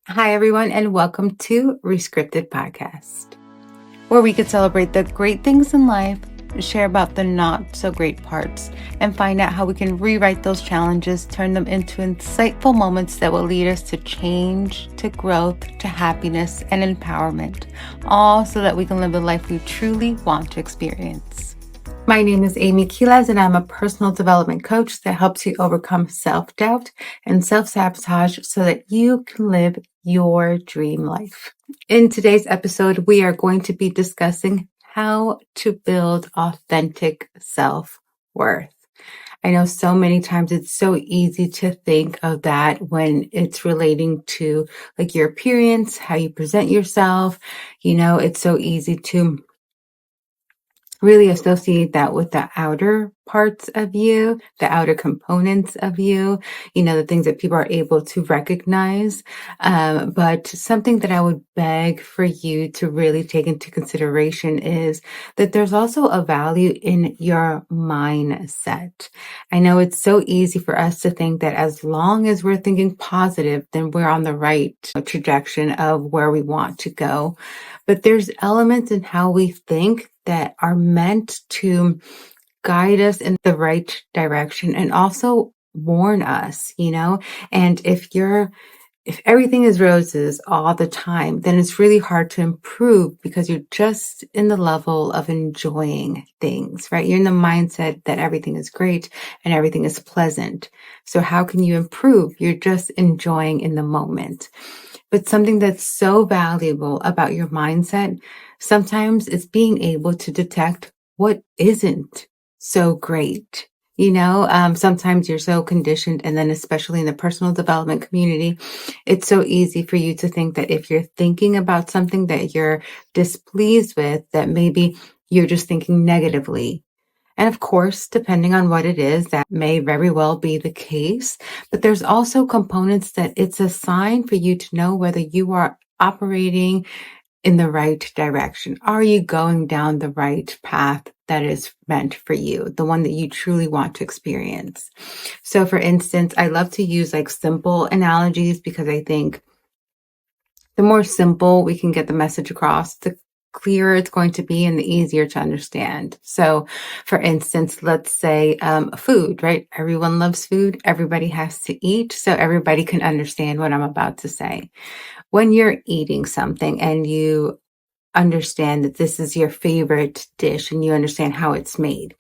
Hi, everyone, and welcome to Rescripted Podcast, where we could celebrate the great things in life, share about the not so great parts, and find out how we can rewrite those challenges, turn them into insightful moments that will lead us to change, to growth, to happiness, and empowerment, all so that we can live the life we truly want to experience. My name is Amy Quiles, and I'm a personal development coach that helps you overcome self-doubt and self-sabotage so that you can live your dream life. In today's episode, we are going to be discussing how to build authentic self-worth. I know so many times it's so easy to think of that when it's relating to like your appearance, how you present yourself. It's so easy to really associate that with the outer parts of you, the outer components of you, the things that people are able to recognize. But something that I would beg for you to really take into consideration is that there's also a value in your mindset. I know it's so easy for us to think that as long as we're thinking positive, then we're on the right trajectory of where we want to go. But there's elements in how we think that are meant to guide us in the right direction and also warn us, and if everything is roses all the time, then it's really hard to improve because you're just in the level of enjoying things, right? You're in the mindset that everything is great and everything is pleasant. So how can you improve? You're just enjoying in the moment. But something that's so valuable about your mindset, sometimes it's being able to detect what isn't so great. Sometimes you're so conditioned, and then especially in the personal development community, it's so easy for you to think that if you're thinking about something that you're displeased with, that maybe you're just thinking negatively. And of course, depending on what it is, that may very well be the case. But there's also components that it's a sign for you to know whether you are operating in the right direction. Are you going down the right path that is meant for you, the one that you truly want to experience? So for instance, I love to use like simple analogies because I think the more simple we can get the message across, the clearer it's going to be and the easier to understand. So for instance, let's say food, right? Everyone loves food. Everybody has to eat. So everybody can understand what I'm about to say. When you're eating something and you understand that this is your favorite dish and you understand how it's made,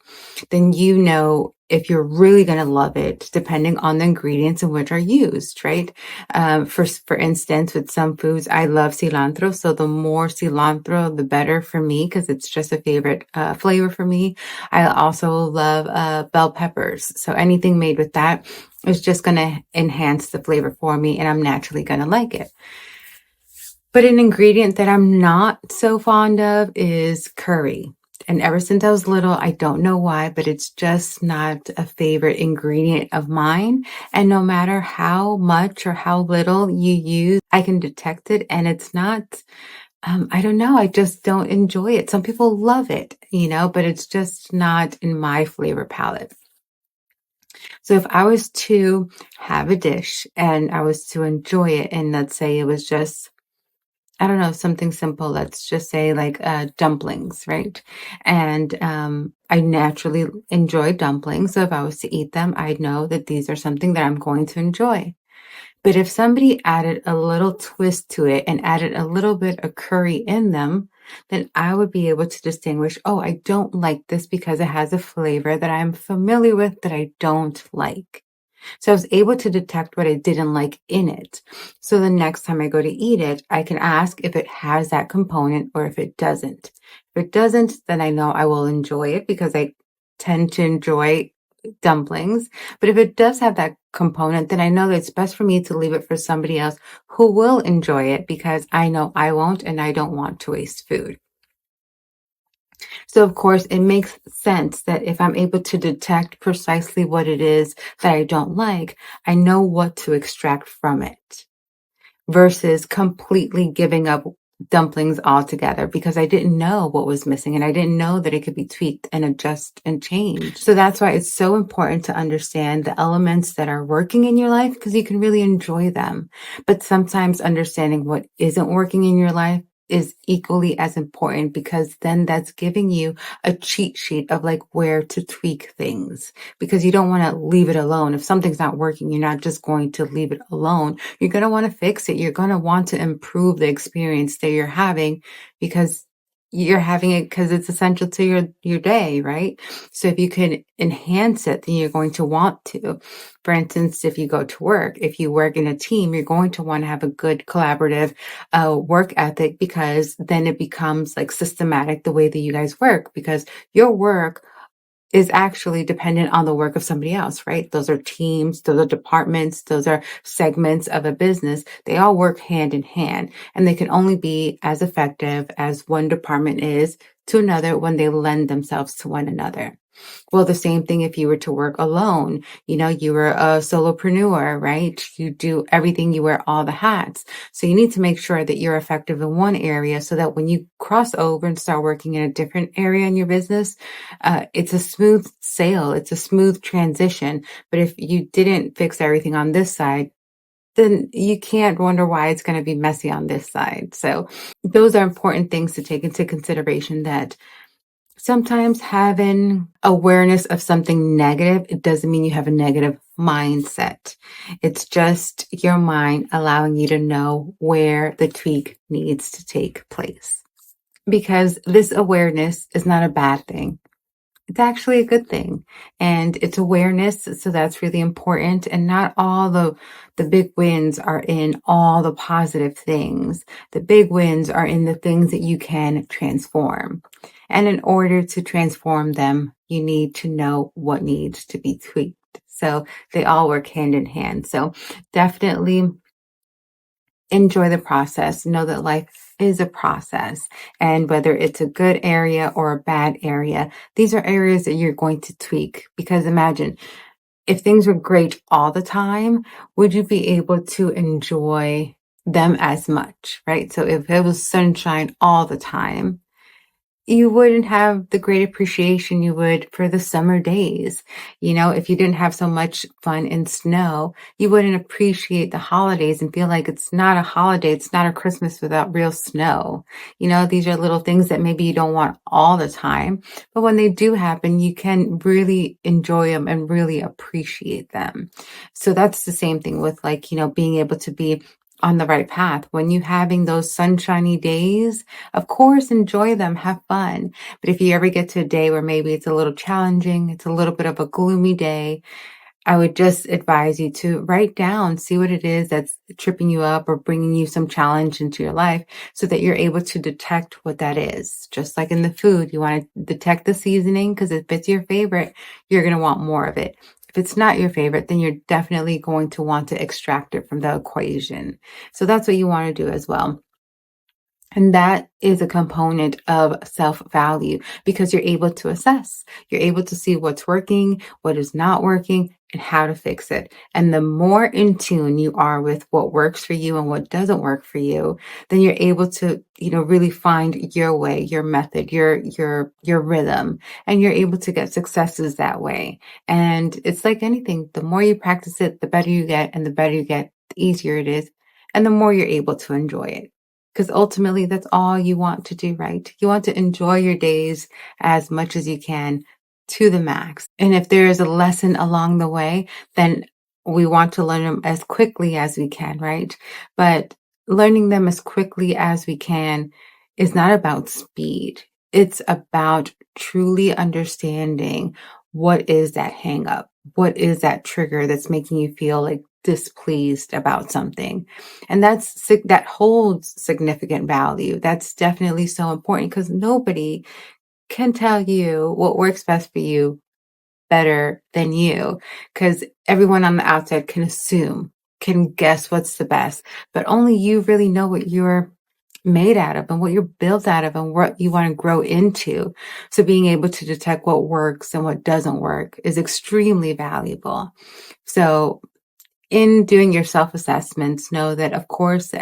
then you know if you're really going to love it, depending on the ingredients in which are used, right? For instance, with some foods, I love cilantro. So the more cilantro, the better for me because it's just a favorite flavor for me. I also love bell peppers. So anything made with that is just going to enhance the flavor for me and I'm naturally going to like it. But an ingredient that I'm not so fond of is curry. And ever since I was little, I don't know why, but it's just not a favorite ingredient of mine. And no matter how much or how little you use, I can detect it. And it's not, I don't know, I just don't enjoy it. Some people love it, but it's just not in my flavor palette. So if I was to have a dish and I was to enjoy it, and let's say it was just, I don't know, something simple. Let's just say like dumplings, right? And I naturally enjoy dumplings. So if I was to eat them, I'd know that these are something that I'm going to enjoy. But if somebody added a little twist to it and added a little bit of curry in them, then I would be able to distinguish, oh, I don't like this because it has a flavor that I'm familiar with that I don't like. So I was able to detect what I didn't like in it. So the next time I go to eat it, I can ask if it has that component or if it doesn't. If it doesn't, then I know I will enjoy it because I tend to enjoy dumplings. But if it does have that component, then I know that it's best for me to leave it for somebody else who will enjoy it because I know I won't and I don't want to waste food. So of course, it makes sense that if I'm able to detect precisely what it is that I don't like, I know what to extract from it versus completely giving up dumplings all together because I didn't know what was missing and I didn't know that it could be tweaked and adjust and change. So that's why it's so important to understand the elements that are working in your life because you can really enjoy them. But sometimes understanding what isn't working in your life is equally as important because then that's giving you a cheat sheet of like where to tweak things because you don't want to leave it alone. If something's not working, you're not just going to leave it alone. You're going to want to fix it. You're going to want to improve the experience that you're having because you're having it because it's essential to your day, right? So if you can enhance it, then you're going to want to. For instance, if you go to work, if you work in a team, you're going to want to have a good collaborative work ethic because then it becomes like systematic the way that you guys work because your work is actually dependent on the work of somebody else, right? Those are teams, those are departments, those are segments of a business. They all work hand in hand, and they can only be as effective as one department is to another when they lend themselves to one another. Well, the same thing if you were to work alone. You know, you were a solopreneur, right? You do everything, you wear all the hats. So you need to make sure that you're effective in one area so that when you cross over and start working in a different area in your business, it's a smooth sail. It's a smooth transition. But if you didn't fix everything on this side, then you can't wonder why it's going to be messy on this side. So those are important things to take into consideration that sometimes having awareness of something negative, it doesn't mean you have a negative mindset. It's just your mind allowing you to know where the tweak needs to take place. Because this awareness is not a bad thing. It's actually a good thing. And it's awareness. So that's really important. And not all the big wins are in all the positive things. The big wins are in the things that you can transform. And in order to transform them, you need to know what needs to be tweaked. So they all work hand in hand. So definitely enjoy the process. Know that life is a process. And whether it's a good area or a bad area, these are areas that you're going to tweak. Because imagine if things were great all the time, would you be able to enjoy them as much, right? So if it was sunshine all the time, you wouldn't have the great appreciation you would for the summer days. You know, if you didn't have so much fun in snow, you wouldn't appreciate the holidays and feel like it's not a holiday. It's not a Christmas without real snow. You know, these are little things that maybe you don't want all the time, but when they do happen, you can really enjoy them and really appreciate them. So that's the same thing with like, you know, being able to be on the right path. When you're having those sunshiny days, of course, enjoy them, have fun. But if you ever get to a day where maybe it's a little challenging, it's a little bit of a gloomy day, I would just advise you to write down, see what it is that's tripping you up or bringing you some challenge into your life so that you're able to detect what that is. Just like in the food, you want to detect the seasoning because if it's your favorite, you're going to want more of it. If it's not your favorite, then you're definitely going to want to extract it from the equation. So that's what you want to do as well. And that is a component of self-value because you're able to assess. You're able to see what's working, what is not working, and how to fix it. And the more in tune you are with what works for you and what doesn't work for you, then you're able to, you know, really find your way, your method, your rhythm, and you're able to get successes that way. And it's like anything, the more you practice it, the better you get, and the better you get, the easier it is, and the more you're able to enjoy it. Because ultimately, that's all you want to do, right? You want to enjoy your days as much as you can to the max. And if there is a lesson along the way, then we want to learn them as quickly as we can, right? But learning them as quickly as we can is not about speed. It's about truly understanding what is that hang up? What is that trigger that's making you feel like displeased about something? And that holds significant value. That's definitely so important because nobody can tell you what works best for you better than you because everyone on the outside can assume, can guess what's the best, but only you really know what you're made out of and what you're built out of and what you want to grow into. So being able to detect what works and what doesn't work is extremely valuable. So in doing your self-assessments, know that, of course,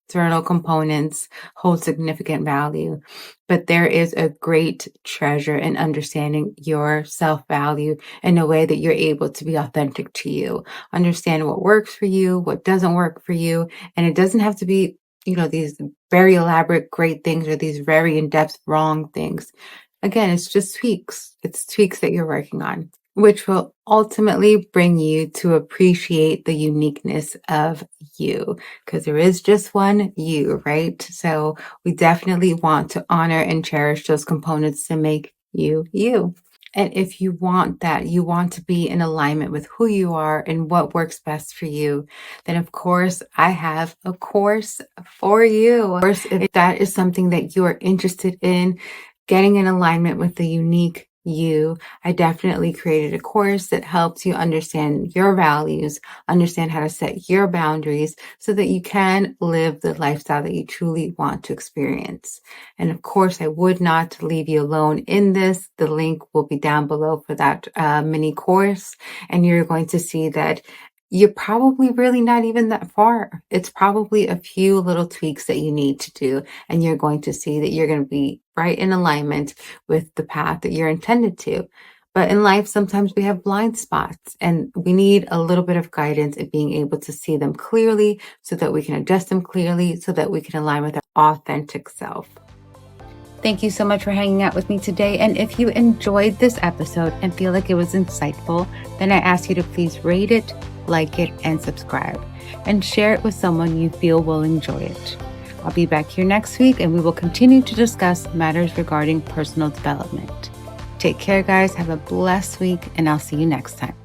external components hold significant value, but there is a great treasure in understanding your self-value in a way that you're able to be authentic to you, understand what works for you, what doesn't work for you. And it doesn't have to be, these very elaborate, great things or these very in-depth, wrong things. Again, it's just tweaks. It's tweaks that you're working on, which will ultimately bring you to appreciate the uniqueness of you, because there is just one you, right? So we definitely want to honor and cherish those components to make you you. And if you want that, you want to be in alignment with who you are and what works best for you, then of course I have a course for you. Of course, if that is something that you are interested in, getting in alignment with the unique you, I definitely created a course that helps you understand your values, understand how to set your boundaries so that you can live the lifestyle that you truly want to experience. And of course, I would not leave you alone in this. The link will be down below for that mini course. And you're going to see that you're probably really not even that far. It's probably a few little tweaks that you need to do. And you're going to see that you're going to be right in alignment with the path that you're intended to. But in life, sometimes we have blind spots and we need a little bit of guidance in being able to see them clearly so that we can adjust them clearly so that we can align with our authentic self. Thank you so much for hanging out with me today. And if you enjoyed this episode and feel like it was insightful, then I ask you to please rate it, like it, and subscribe, and share it with someone you feel will enjoy it. I'll be back here next week and we will continue to discuss matters regarding personal development. Take care, guys. Have a blessed week, and I'll see you next time.